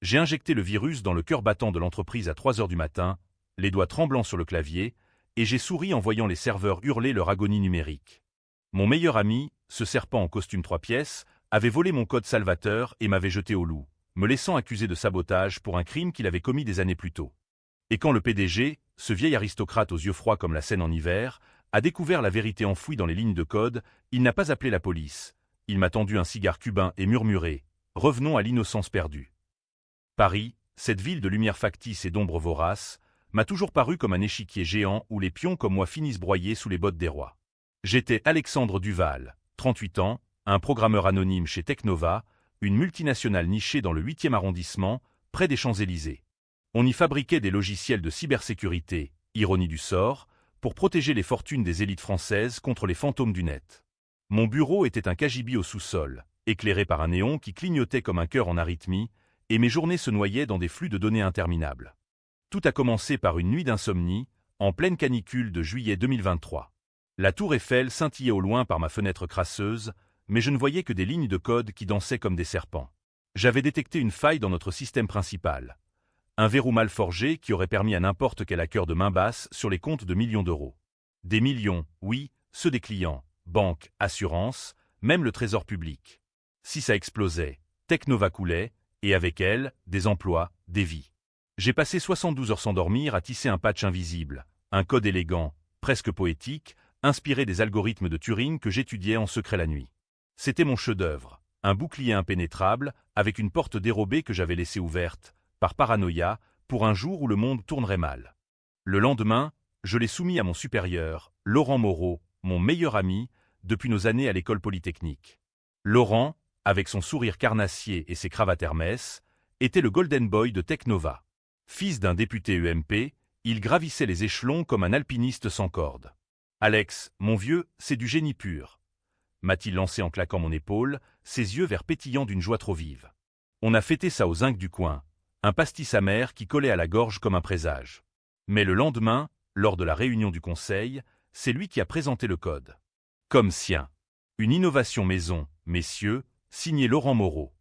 J'ai injecté le virus dans le cœur battant de l'entreprise à 3 heures du matin, les doigts tremblants sur le clavier, et j'ai souri en voyant les serveurs hurler leur agonie numérique. Mon meilleur ami, ce serpent en costume 3 pièces, avait volé mon code salvateur et m'avait jeté au loup, me laissant accusé de sabotage pour un crime qu'il avait commis des années plus tôt. Et quand le PDG, ce vieil aristocrate aux yeux froids comme la Seine en hiver, a découvert la vérité enfouie dans les lignes de code, il n'a pas appelé la police. Il m'a tendu un cigare cubain et murmuré « Revenons à l'innocence perdue ». Paris, cette ville de lumière factice et d'ombre vorace, m'a toujours paru comme un échiquier géant où les pions comme moi finissent broyés sous les bottes des rois. J'étais Alexandre Duval, 38 ans, un programmeur anonyme chez Technova, une multinationale nichée dans le 8e arrondissement, près des Champs-Élysées. On y fabriquait des logiciels de cybersécurité, ironie du sort, pour protéger les fortunes des élites françaises contre les fantômes du net. Mon bureau était un cagibi au sous-sol, éclairé par un néon qui clignotait comme un cœur en arythmie, et mes journées se noyaient dans des flux de données interminables. Tout a commencé par une nuit d'insomnie, en pleine canicule de juillet 2023. La tour Eiffel scintillait au loin par ma fenêtre crasseuse, mais je ne voyais que des lignes de code qui dansaient comme des serpents. J'avais détecté une faille dans notre système principal. Un verrou mal forgé qui aurait permis à n'importe quel hacker de main basse sur les comptes de millions d'euros. Des millions, oui, ceux des clients, banques, assurances, même le trésor public. Si ça explosait, Technova coulait, et avec elle, des emplois, des vies. J'ai passé 72 heures sans dormir à tisser un patch invisible, un code élégant, presque poétique, inspiré des algorithmes de Turing que j'étudiais en secret la nuit. C'était mon chef-d'œuvre, un bouclier impénétrable, avec une porte dérobée que j'avais laissée ouverte, par paranoïa, pour un jour où le monde tournerait mal. Le lendemain, je l'ai soumis à mon supérieur, Laurent Moreau, mon meilleur ami, depuis nos années à l'école polytechnique. Laurent, avec son sourire carnassier et ses cravates Hermès, était le Golden Boy de Technova. Fils d'un député UMP, il gravissait les échelons comme un alpiniste sans corde. « Alex, mon vieux, c'est du génie pur », m'a-t-il lancé en claquant mon épaule, ses yeux verts pétillants d'une joie trop vive. On a fêté ça aux zincs du coin, un pastis amer qui collait à la gorge comme un présage. Mais le lendemain, lors de la réunion du conseil, c'est lui qui a présenté le code. Comme sien. Une innovation maison, messieurs, signé Laurent Moreau.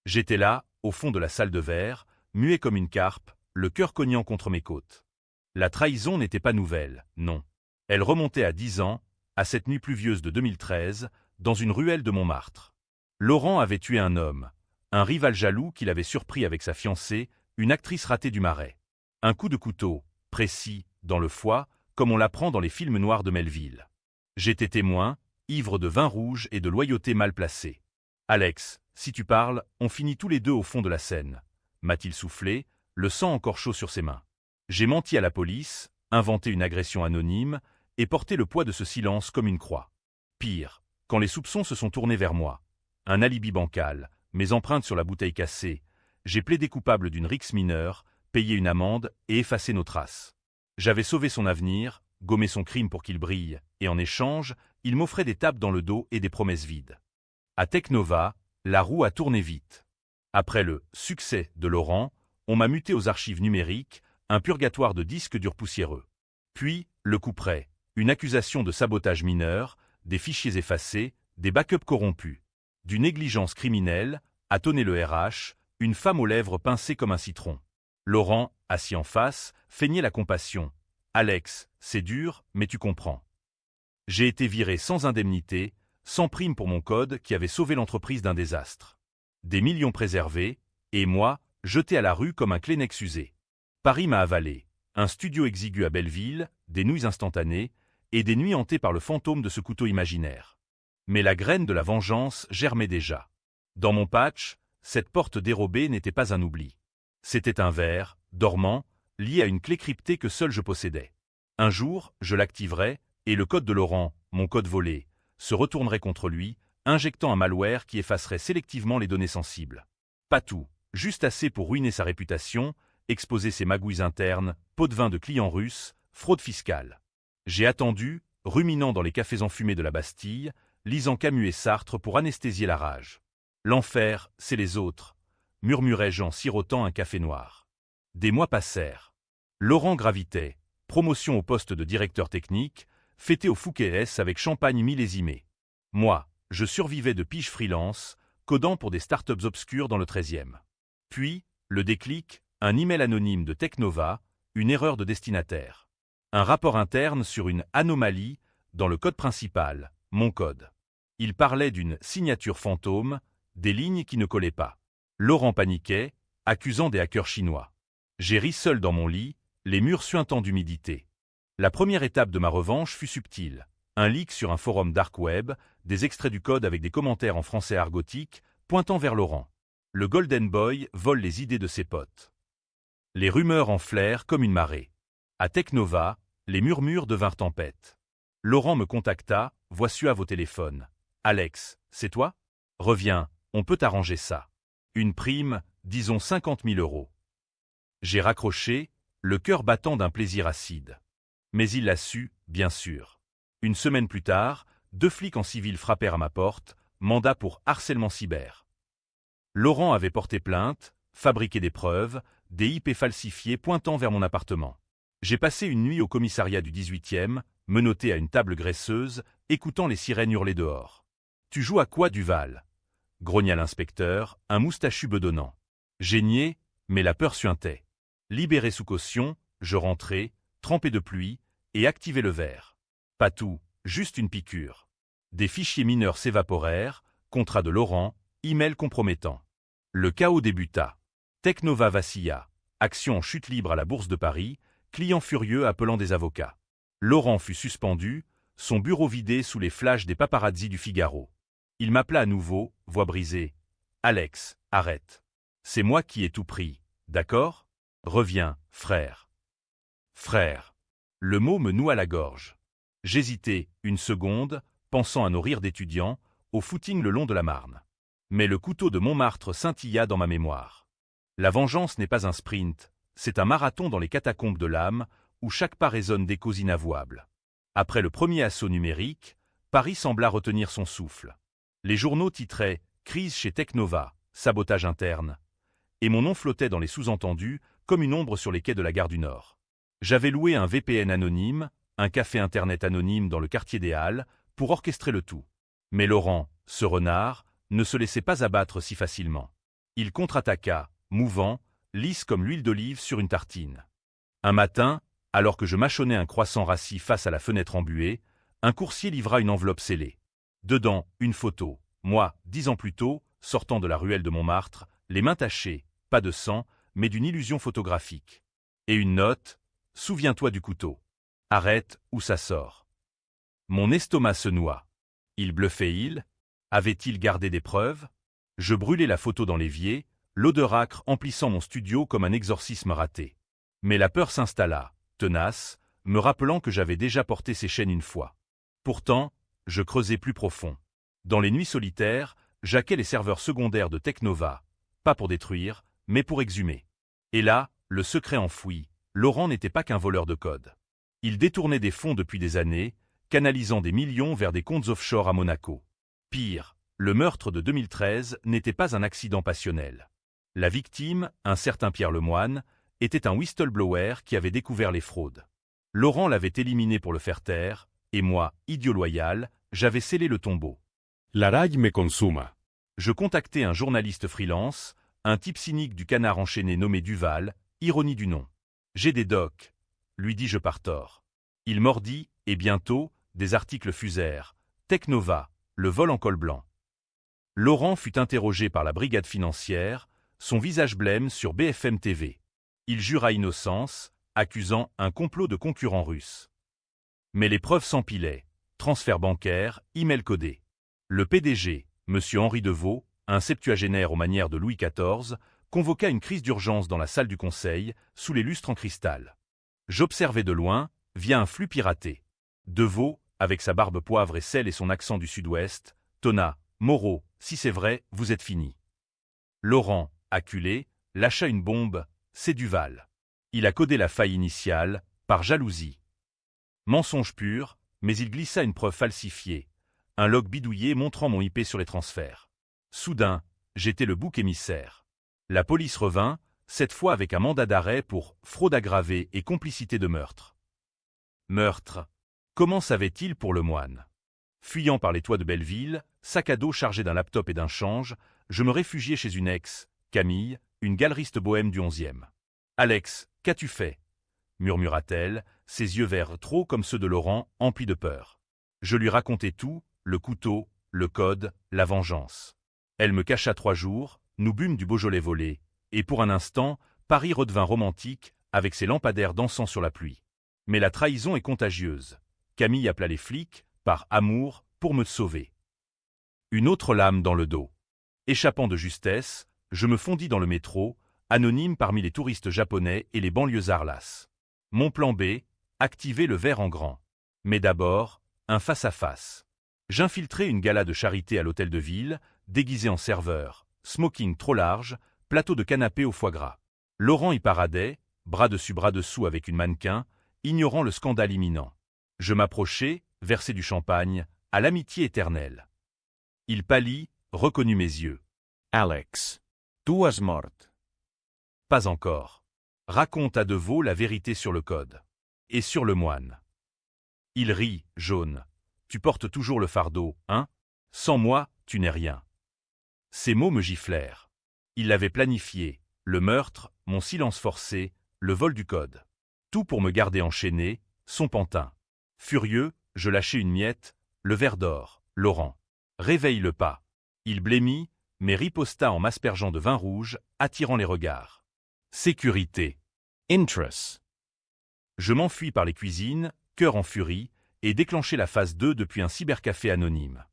J'étais là, au fond de la salle de verre, muet comme une carpe, le cœur cognant contre mes côtes. La trahison n'était pas nouvelle, non. Elle remontait à 10 ans, à cette nuit pluvieuse de 2013, dans une ruelle de Montmartre. Laurent avait tué un homme, un rival jaloux qu'il avait surpris avec sa fiancée, une actrice ratée du Marais. Un coup de couteau, précis, dans le foie, comme on l'apprend dans les films noirs de Melville. J'étais témoin, ivre de vin rouge et de loyauté mal placée. « Alex, si tu parles, on finit tous les deux au fond de la Seine », m'a-t-il soufflé, le sang encore chaud sur ses mains. J'ai menti à la police, inventé une agression anonyme, et porté le poids de ce silence comme une croix. Pire, quand les soupçons se sont tournés vers moi. Un alibi bancal, mes empreintes sur la bouteille cassée, j'ai plaidé coupable d'une rixe mineure, payé une amende et effacé nos traces. J'avais sauvé son avenir, gommé son crime pour qu'il brille, et en échange, il m'offrait des tapes dans le dos et des promesses vides. À Technova, la roue a tourné vite. Après le « succès » de Laurent, on m'a muté aux archives numériques, un purgatoire de disques durs poussiéreux. Puis, le coup près, une accusation de sabotage mineur, des fichiers effacés, des backups corrompus. Du négligence criminelle, a tonné le RH, une femme aux lèvres pincées comme un citron. Laurent, assis en face, feignait la compassion. « Alex, c'est dur, mais tu comprends. » J'ai été viré sans indemnité, sans prime pour mon code qui avait sauvé l'entreprise d'un désastre. Des millions préservés, et moi, jeté à la rue comme un Kleenex usé. Paris m'a avalé, un studio exigu à Belleville, des nouilles instantanées, et des nuits hantées par le fantôme de ce couteau imaginaire. Mais la graine de la vengeance germait déjà. Dans mon patch, cette porte dérobée n'était pas un oubli. C'était un verre, dormant, lié à une clé cryptée que seul je possédais. Un jour, je l'activerais, et le code de Laurent, mon code volé, se retournerait contre lui, injectant un malware qui effacerait sélectivement les données sensibles. Pas tout, juste assez pour ruiner sa réputation, exposer ses magouilles internes, pots de vin de clients russes, fraude fiscale. J'ai attendu, ruminant dans les cafés enfumés de la Bastille, lisant Camus et Sartre pour anesthésier la rage. L'enfer, c'est les autres, murmurai-je en sirotant un café noir. Des mois passèrent. Laurent gravitait, promotion au poste de directeur technique, fêté au Fouquet S avec champagne millésimé. Moi, je survivais de pige freelance, codant pour des startups obscures dans le 13e. Puis, Le déclic, un email anonyme de Technova, une erreur de destinataire. Un rapport interne sur une anomalie dans le code principal, mon code. Il parlait d'une signature fantôme, des lignes qui ne collaient pas. Laurent paniquait, accusant des hackers chinois. J'ai ri seul dans mon lit, les murs suintant d'humidité. La première étape de ma revanche fut subtile. Un leak sur un forum dark web, des extraits du code avec des commentaires en français argotique, pointant vers Laurent. Le Golden Boy vole les idées de ses potes. Les rumeurs enflèrent comme une marée. À Technova, les murmures devinrent tempête. Laurent me contacta, voix suave au téléphone. « Alex, c'est toi ? Reviens, on peut arranger ça. Une prime, disons 50 000 €. J'ai raccroché, le cœur battant d'un plaisir acide. Mais il l'a su, bien sûr. Une semaine plus tard, 2 flics en civil frappèrent à ma porte, mandat pour harcèlement cyber. Laurent avait porté plainte, fabriqué des preuves, des IP falsifiés pointant vers mon appartement. J'ai passé une nuit au commissariat du 18e, menotté à une table graisseuse, écoutant les sirènes hurler dehors. « Tu joues à quoi, Duval ?» grogna l'inspecteur, un moustachu bedonnant. J'ai nié, mais la peur suintait. Libéré sous caution, je rentrai, trempé de pluie, et activé le verre. Pas tout, juste une piqûre. Des fichiers mineurs s'évaporèrent, contrat de Laurent, email compromettant. Le chaos débuta. Technova vacilla, action en chute libre à la Bourse de Paris, client furieux appelant des avocats. Laurent fut suspendu, son bureau vidé sous les flashs des paparazzis du Figaro. Il m'appela à nouveau, voix brisée. « Alex, arrête. C'est moi qui ai tout pris, d'accord ? Reviens, frère. » Frère. Le mot me noua la gorge. J'hésitai, une seconde, pensant à nos rires d'étudiants, au footing le long de la Marne. Mais le couteau de Montmartre scintilla dans ma mémoire. La vengeance n'est pas un sprint, c'est un marathon dans les catacombes de l'âme, où chaque pas résonne d'échos inavouables. Après le premier assaut numérique, Paris sembla retenir son souffle. Les journaux titraient « Crise chez Technova, sabotage interne », et mon nom flottait dans les sous-entendus comme une ombre sur les quais de la gare du Nord. J'avais loué un VPN anonyme, un café internet anonyme dans le quartier des Halles, pour orchestrer le tout. Mais Laurent, ce renard, ne se laissait pas abattre si facilement. Il contre-attaqua, mouvant, lisse comme l'huile d'olive sur une tartine. Un matin, alors que je mâchonnais un croissant rassis face à la fenêtre embuée, un coursier livra une enveloppe scellée. Dedans, une photo. Moi, 10 ans plus tôt, sortant de la ruelle de Montmartre, les mains tachées, pas de sang, mais d'une illusion photographique. Et une note, « Souviens-toi du couteau. Arrête, ou ça sort. » Mon estomac se noua. Il bluffait-il? Avait-il gardé des preuves? Je brûlai la photo dans l'évier, l'odeur âcre emplissant mon studio comme un exorcisme raté. Mais la peur s'installa, tenace, me rappelant que j'avais déjà porté ces chaînes une fois. Pourtant, je creusais plus profond. Dans les nuits solitaires, j'hackais les serveurs secondaires de Technova, pas pour détruire, mais pour exhumer. Et là, le secret enfoui, Laurent n'était pas qu'un voleur de code. Il détournait des fonds depuis des années, canalisant des millions vers des comptes offshore à Monaco. Pire, le meurtre de 2013 n'était pas un accident passionnel. La victime, un certain Pierre Lemoine, était un whistleblower qui avait découvert les fraudes. Laurent l'avait éliminé pour le faire taire, et moi, idiot loyal, j'avais scellé le tombeau. L'aral me consuma. Je contactai un journaliste freelance, un type cynique du Canard enchaîné nommé Duval, ironie du nom. « J'ai des docs », lui dis-je par tort. Il mordit, et bientôt, des articles fusèrent. Technova, le vol en col blanc. Laurent fut interrogé par la brigade financière, son visage blême sur BFM TV. Il jura innocence, accusant un complot de concurrents russes. Mais les preuves s'empilaient. Transfert bancaire, email codé. Le PDG, M. Henri Deveau, un septuagénaire aux manières de Louis XIV, convoqua une crise d'urgence dans la salle du conseil, sous les lustres en cristal. J'observais de loin, via un flux piraté. Deveau, avec sa barbe poivre et sel et son accent du sud-ouest, tonna « Moreau, si c'est vrai, vous êtes fini ». Laurent, acculé, lâcha une bombe, c'est Duval. Il a codé la faille initiale, par jalousie. Mensonge pur, mais il glissa une preuve falsifiée, un log bidouillé montrant mon IP sur les transferts. Soudain, j'étais le bouc émissaire. La police revint, cette fois avec un mandat d'arrêt pour fraude aggravée et complicité de meurtre. Meurtre. Comment savait-il pour Lemoine? Fuyant par les toits de Belleville, sac à dos chargé d'un laptop et d'un change, je me réfugiai chez une ex, Camille, une galeriste bohème du 11e. « Alex, qu'as-tu fait » murmura-t-elle, ses yeux verts trop comme ceux de Laurent, emplis de peur. Je lui racontai tout, le couteau, le code, la vengeance. Elle me cacha 3 jours, nous bûmes du Beaujolais volé, et pour un instant, Paris redevint romantique, avec ses lampadaires dansant sur la pluie. Mais la trahison est contagieuse. Camille appela les flics, par amour, pour me sauver. Une autre lame dans le dos. Échappant de justesse, je me fondis dans le métro, anonyme parmi les touristes japonais et les banlieusards lasses. Mon plan B, activer le verre en grand. Mais d'abord, un face-à-face. J'infiltrai une gala de charité à l'hôtel de ville, déguisé en serveur, smoking trop large, plateau de canapé au foie gras. Laurent y paradait, bras dessus bras dessous avec une mannequin, ignorant le scandale imminent. Je m'approchai, versai du champagne, à l'amitié éternelle. Il pâlit, reconnut mes yeux. « Alex, tu es mort. » « Pas encore. Raconte à Deveau la vérité sur le code. Et sur le moine. » Il rit, jaune. « Tu portes toujours le fardeau, hein? Sans moi, tu n'es rien. » Ces mots me giflèrent. Il l'avait planifié, le meurtre, mon silence forcé, le vol du code. Tout pour me garder enchaîné, son pantin. Furieux, je lâchai une miette, le verre d'or, Laurent. Réveille-le pas. Il blêmit, mais riposta en m'aspergeant de vin rouge, attirant les regards. Sécurité. Interest. Je m'enfuis par les cuisines, cœur en furie, et déclenchai la phase 2 depuis un cybercafé anonyme.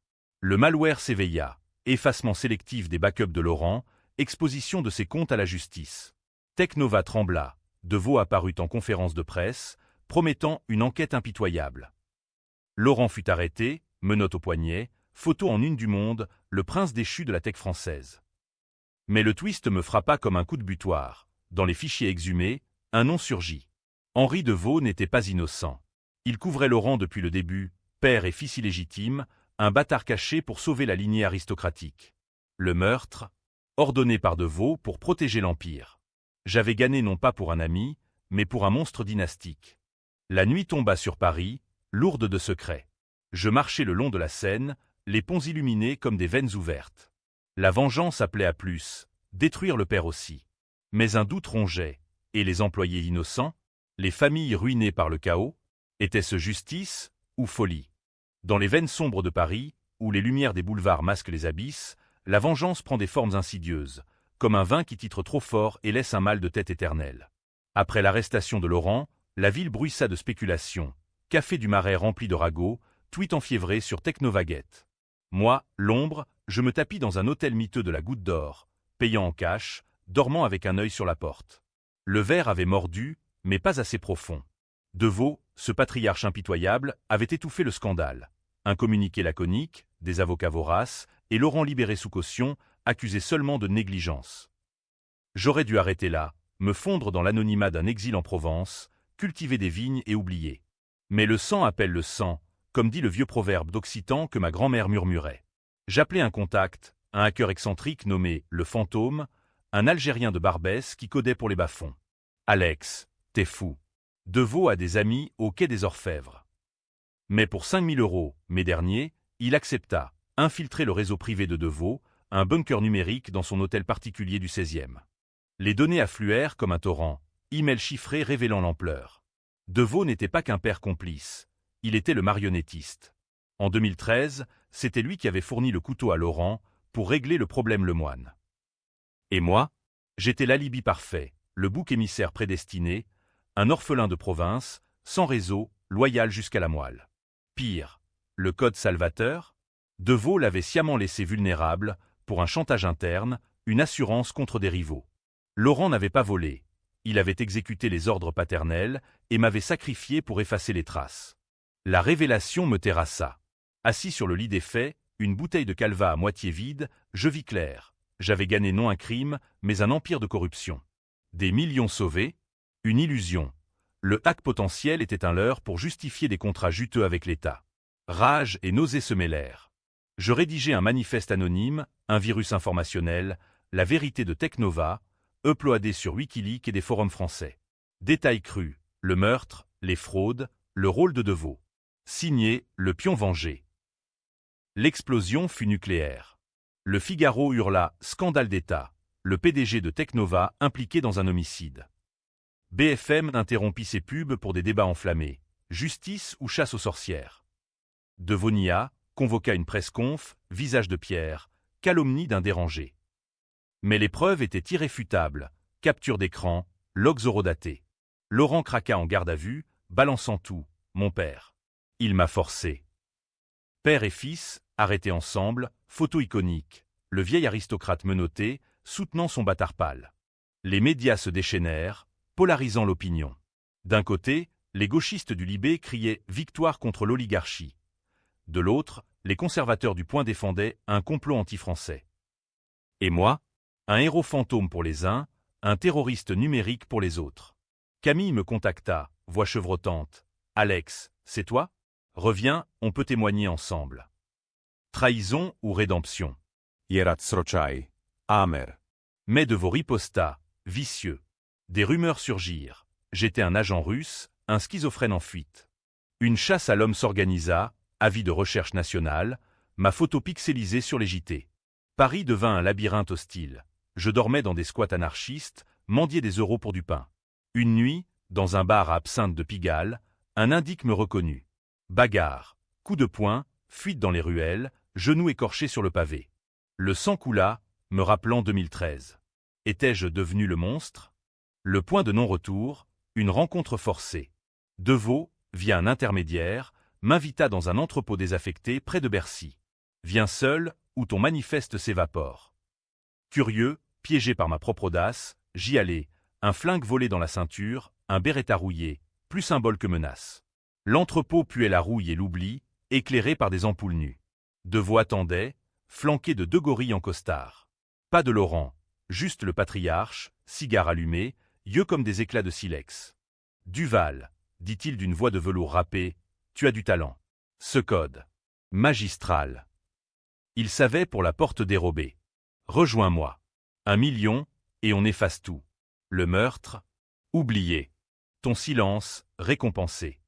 Le malware s'éveilla, effacement sélectif des backups de Laurent, exposition de ses comptes à la justice. Technova trembla, Deveau apparut en conférence de presse, promettant une enquête impitoyable. Laurent fut arrêté, menottes au poignet, photo en une du Monde, le prince déchu de la tech française. Mais le twist me frappa comme un coup de butoir. Dans les fichiers exhumés, un nom surgit. Henri Deveau n'était pas innocent. Il couvrait Laurent depuis le début, père et fils illégitimes, un bâtard caché pour sauver la lignée aristocratique. Le meurtre, ordonné par Deveau pour protéger l'Empire. J'avais gagné non pas pour un ami, mais pour un monstre dynastique. La nuit tomba sur Paris, lourde de secrets. Je marchais le long de la Seine, les ponts illuminés comme des veines ouvertes. La vengeance appelait à plus, détruire le père aussi. Mais un doute rongeait, et les employés innocents, les familles ruinées par le chaos, était-ce justice ou folie? Dans les veines sombres de Paris, où les lumières des boulevards masquent les abysses, la vengeance prend des formes insidieuses, comme un vin qui titre trop fort et laisse un mal de tête éternel. Après l'arrestation de Laurent, la ville bruissa de spéculations, café du Marais rempli de ragots, tweet enfiévré sur Technovaguette. Moi, l'ombre, je me tapis dans un hôtel miteux de la Goutte d'Or, payant en cash, dormant avec un œil sur la porte. Le verre avait mordu, mais pas assez profond. Deveau, ce patriarche impitoyable, avait étouffé le scandale. Un communiqué laconique, des avocats voraces, et Laurent libéré sous caution, accusé seulement de négligence. J'aurais dû arrêter là, me fondre dans l'anonymat d'un exil en Provence, cultiver des vignes et oublier. Mais le sang appelle le sang, comme dit le vieux proverbe d'Occitan que ma grand-mère murmurait. J'appelai un contact, un hacker excentrique nommé le Fantôme, un Algérien de Barbès qui codait pour les bas-fonds. « Alex, t'es fou. Deveau a des amis au quai des Orfèvres. » Mais pour 5 000 €, mai dernier, il accepta, infiltrer le réseau privé de Deveau, un bunker numérique dans son hôtel particulier du 16e. Les données affluèrent comme un torrent, emails chiffrés révélant l'ampleur. Deveau n'était pas qu'un père complice, il était le marionnettiste. En 2013, c'était lui qui avait fourni le couteau à Laurent pour régler le problème Lemoine. Et moi, j'étais l'alibi parfait, le bouc émissaire prédestiné, un orphelin de province, sans réseau, loyal jusqu'à la moelle. Pire, le code salvateur, Deveau l'avait sciemment laissé vulnérable pour un chantage interne, une assurance contre des rivaux. Laurent n'avait pas volé, il avait exécuté les ordres paternels et m'avait sacrifié pour effacer les traces. La révélation me terrassa. Assis sur le lit des faits, une bouteille de calva à moitié vide, je vis clair. J'avais gagné non un crime, mais un empire de corruption. Des millions sauvés, une illusion. Le hack potentiel était un leurre pour justifier des contrats juteux avec l'État. Rage et nausée se mêlèrent. Je rédigeai un manifeste anonyme, un virus informationnel, la vérité de Technova, uploadé sur Wikileaks et des forums français. Détails crus, le meurtre, les fraudes, le rôle de Deveau. Signé, le pion vengé. L'explosion fut nucléaire. Le Figaro hurla « Scandale d'État ». le PDG de Teknova impliqué dans un homicide. BFM interrompit ses pubs pour des débats enflammés. Justice ou chasse aux sorcières. Devonia convoqua une presse-conf, visage de pierre, calomnie d'un dérangé. Mais les preuves étaient irréfutables, capture d'écran, logs horodatés. Laurent craqua en garde à vue, balançant tout, mon père. Il m'a forcé. Père et fils, arrêtés ensemble, photo iconique, le vieil aristocrate menotté, soutenant son bâtard pâle. Les médias se déchaînèrent, polarisant l'opinion. D'un côté, les gauchistes du Libé criaient « victoire contre l'oligarchie ». De l'autre, les conservateurs du Point défendaient un complot anti-français. Et moi, un héros fantôme pour les uns, un terroriste numérique pour les autres. Camille me contacta, voix chevrotante. « Alex, c'est toi ? Reviens, on peut témoigner ensemble. » Trahison ou rédemption? Ierat srochai. Amer. Mais de vos ripostas, vicieux. Des rumeurs surgirent. J'étais un agent russe, un schizophrène en fuite. Une chasse à l'homme s'organisa, avis de recherche nationale, ma photo pixelisée sur les JT. Paris devint un labyrinthe hostile. Je dormais dans des squats anarchistes, mendiais des euros pour du pain. Une nuit, dans un bar à absinthe de Pigalle, un indique me reconnut. Bagarre, coup de poing, fuite dans les ruelles, genoux écorchés sur le pavé. Le sang coula, me rappelant 2013. Étais-je devenu le monstre? Le point de non-retour, une rencontre forcée. Deveau, via un intermédiaire, m'invita dans un entrepôt désaffecté près de Bercy. Viens seul, ou ton manifeste s'évapore. Curieux, piégé par ma propre audace, j'y allais, un flingue volé dans la ceinture, un Beretta rouillé, plus symbole que menace. L'entrepôt puait la rouille et l'oubli, éclairé par des ampoules nues. Deveau attendait, flanqué de 2 gorilles en costard. Pas de Laurent, juste le patriarche, cigare allumé, yeux comme des éclats de silex. Duval, dit-il d'une voix de velours râpé, tu as du talent. Ce code. Magistral. Il savait pour la porte dérobée. Rejoins-moi. 1 million, et on efface tout. Le meurtre, oublié. Ton silence, récompensé.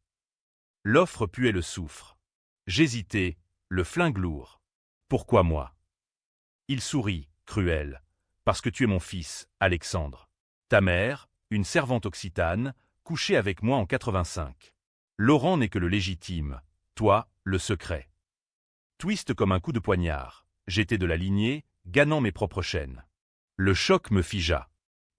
L'offre puait le soufre. J'hésitais, le flingue lourd. Pourquoi moi? Il sourit, cruel. Parce que tu es mon fils, Alexandre. Ta mère, une servante occitane, couchée avec moi en 85. Laurent n'est que le légitime, toi, le secret. Twist comme un coup de poignard. J'étais de la lignée, gannant mes propres chaînes. Le choc me figea.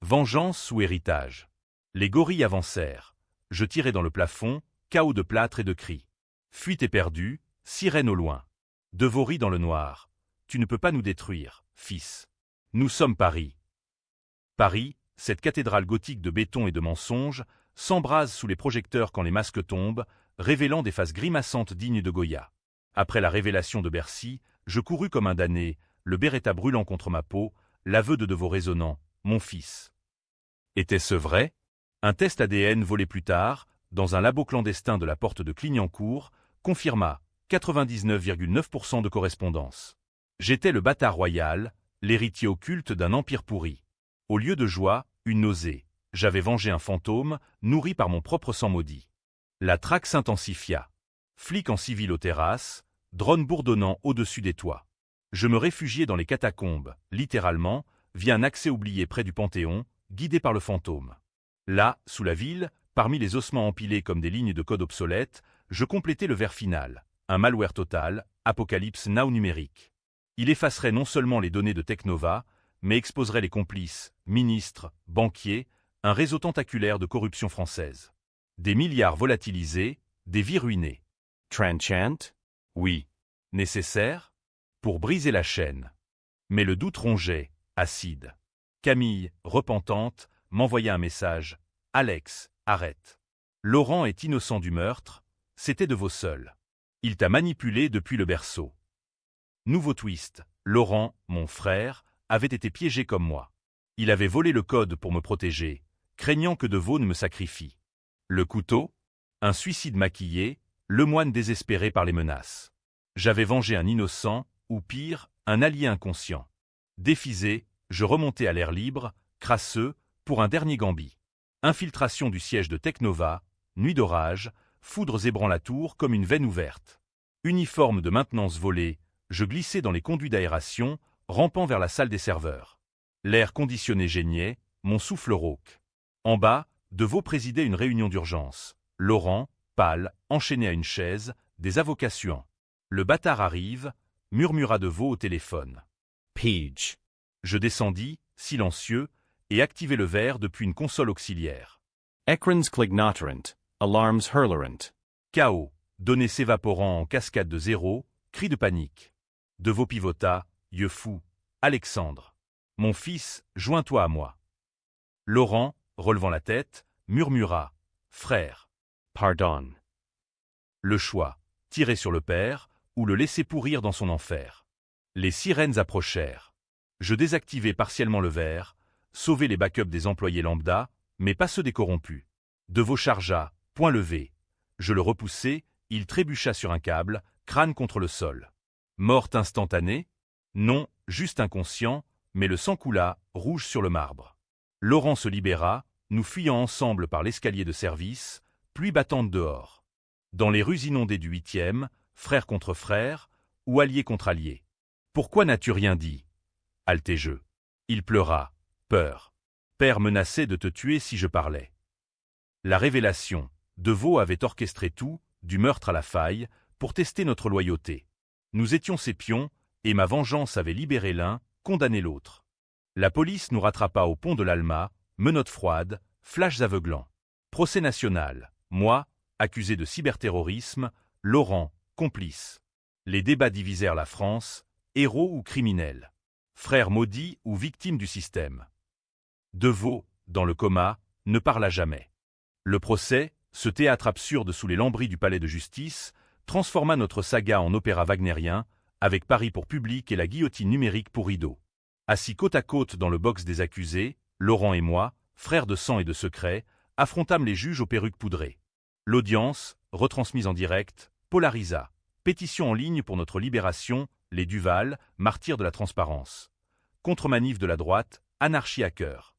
Vengeance ou héritage? Les gorilles avancèrent. Je tirai dans le plafond, chaos de plâtre et de cris. Fuite éperdue, sirène au loin. Deveau rit dans le noir. Tu ne peux pas nous détruire, fils. Nous sommes Paris. Paris, cette cathédrale gothique de béton et de mensonges, s'embrase sous les projecteurs quand les masques tombent, révélant des faces grimaçantes dignes de Goya. Après la révélation de Bercy, je courus comme un damné, le Beretta brûlant contre ma peau, l'aveu de Deveau résonnant, mon fils. Était-ce vrai? Un test ADN volé plus tard, dans un labo clandestin de la porte de Clignancourt, confirma 99,9% de correspondance. J'étais le bâtard royal, l'héritier occulte d'un empire pourri. Au lieu de joie, une nausée. J'avais vengé un fantôme, nourri par mon propre sang maudit. La traque s'intensifia. Flics en civil aux terrasses, drones bourdonnant au-dessus des toits. Je me réfugiais dans les catacombes, littéralement, via un accès oublié près du Panthéon, guidé par le fantôme. Là, sous la ville, parmi les ossements empilés comme des lignes de code obsolètes, je complétais le vers final, un malware total, Apocalypse Now numérique. Il effacerait non seulement les données de Teknova, mais exposerait les complices, ministres, banquiers, un réseau tentaculaire de corruption française. Des milliards volatilisés, des vies ruinées. Trenchant? Oui. Nécessaire? Pour briser la chaîne. Mais le doute rongeait, acide. Camille, repentante, m'envoya un message. « Alex, arrête. Laurent est innocent du meurtre, c'était Deveau seul. Il t'a manipulé depuis le berceau. » Nouveau twist. Laurent, mon frère, avait été piégé comme moi. Il avait volé le code pour me protéger, craignant que Deveau ne me sacrifie. Le couteau? Un suicide maquillé, le moine désespéré par les menaces. J'avais vengé un innocent, ou pire, un allié inconscient. Déphysé, je remontais à l'air libre, crasseux, pour un dernier gambit. Infiltration du siège de Teknova, nuit d'orage, foudres ébranlant la tour comme une veine ouverte. Uniforme de maintenance volé, je glissais dans les conduits d'aération, rampant vers la salle des serveurs. L'air conditionné geignait, mon souffle rauque. En bas, Deveau présidait une réunion d'urgence. Laurent, pâle, enchaîné à une chaise, des avocats suants. Le bâtard arrive, murmura Deveau au téléphone. Page. Je descendis, silencieux, et activai le verre depuis une console auxiliaire. Ecrans clignoterant, alarms hurlerant. Chaos, données s'évaporant en cascade de zéro, cris de panique. Deveau pivota, yeux fous. Alexandre. Mon fils, joins-toi à moi. Laurent, relevant la tête, murmura. Frère. Pardon. Le choix, tirer sur le père, ou le laisser pourrir dans son enfer. Les sirènes approchèrent. Je désactivai partiellement le verre, sauver les backups des employés lambda, mais pas ceux des corrompus. Deveau chargea, point levé. Je le repoussai, il trébucha sur un câble, crâne contre le sol. Morte instantanée? Non, juste inconscient, mais le sang coula, rouge sur le marbre. Laurent se libéra, nous fuyant ensemble par l'escalier de service, pluie battante dehors. Dans les rues inondées du 8e, frère contre frère, ou allié contre allié. Pourquoi n'as-tu rien dit? Alté-je. Il pleura. Peur. Père menaçait de te tuer si je parlais. La révélation. Deveau avait orchestré tout, du meurtre à la faille, pour tester notre loyauté. Nous étions ses pions, et ma vengeance avait libéré l'un, condamné l'autre. La police nous rattrapa au pont de l'Alma, menottes froides, flashs aveuglants. Procès national. Moi, accusé de cyberterrorisme, Laurent, complice. Les débats divisèrent la France, héros ou criminels. Frère maudit ou victime du système. Deveau, dans le coma, ne parla jamais. Le procès, ce théâtre absurde sous les lambris du palais de justice, transforma notre saga en opéra wagnérien, avec Paris pour public et la guillotine numérique pour rideau. Assis côte à côte dans le box des accusés, Laurent et moi, frères de sang et de secret, affrontâmes les juges aux perruques poudrées. L'audience, retransmise en direct, polarisa. Pétition en ligne pour notre libération, les Duval, martyrs de la transparence. Contre-manif de la droite, anarchie à cœur.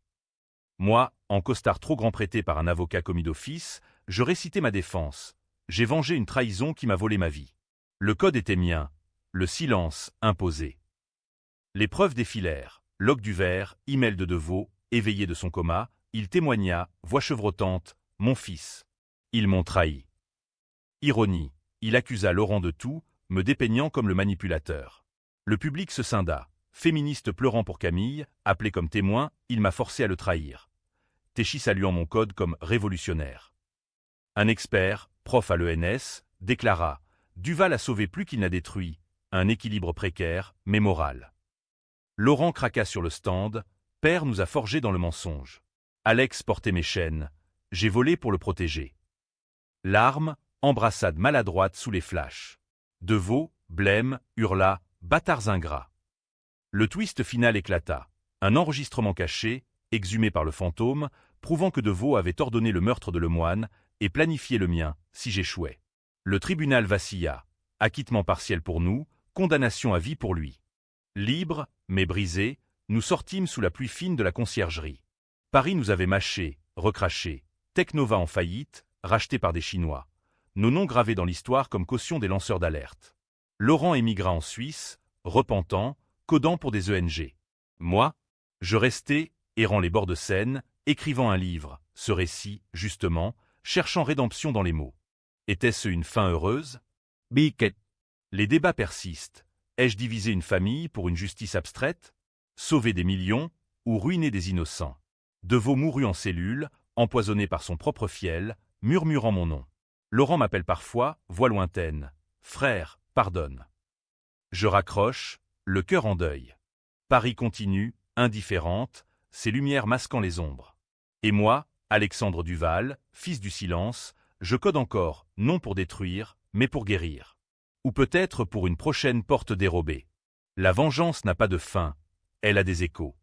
Moi, en costard trop grand prêté par un avocat commis d'office, je récitais ma défense. J'ai vengé une trahison qui m'a volé ma vie. Le code était mien. Le silence, imposé. Les preuves défilèrent. Log du verre, email de Deveau, éveillé de son coma, il témoigna, voix chevrotante, « Mon fils. Ils m'ont trahi. » Ironie, il accusa Laurent de tout, me dépeignant comme le manipulateur. Le public se scinda. Féministe pleurant pour Camille, appelé comme témoin, il m'a forcé à le trahir. Téchi saluant mon code comme révolutionnaire. Un expert, prof à l'ENS, déclara « Duval a sauvé plus qu'il n'a détruit, un équilibre précaire, mais moral. » Laurent craqua sur le stand, « Père nous a forgés dans le mensonge. Alex portait mes chaînes, j'ai volé pour le protéger. » Larmes, embrassade maladroite sous les flashs. Deveau, blême, hurla « Bâtards ingrats !» Le twist final éclata. Un enregistrement caché, exhumé par le fantôme, prouvant que Deveau avait ordonné le meurtre de Lemoine et planifié le mien, si j'échouais. Le tribunal vacilla. Acquittement partiel pour nous, condamnation à vie pour lui. Libres, mais brisés, nous sortîmes sous la pluie fine de la conciergerie. Paris nous avait mâchés, recrachés. Technova en faillite, racheté par des Chinois. Nos noms gravés dans l'histoire comme caution des lanceurs d'alerte. Laurent émigra en Suisse, repentant, codant pour des ENG. Moi, je restais, errant les bords de Seine, écrivant un livre, ce récit, justement, cherchant rédemption dans les mots. Était-ce une fin heureuse? Beacon. Les débats persistent. Ai-je divisé une famille pour une justice abstraite? Sauver des millions ou ruiner des innocents? Deveau mourut en cellule, empoisonné par son propre fiel, murmurant mon nom. Laurent m'appelle parfois, voix lointaine. Frère, pardonne. Je raccroche, le cœur en deuil. Paris continue, indifférente, ses lumières masquant les ombres. Et moi, Alexandre Duval, fils du silence, je code encore, non pour détruire, mais pour guérir. Ou peut-être pour une prochaine porte dérobée. La vengeance n'a pas de fin, elle a des échos.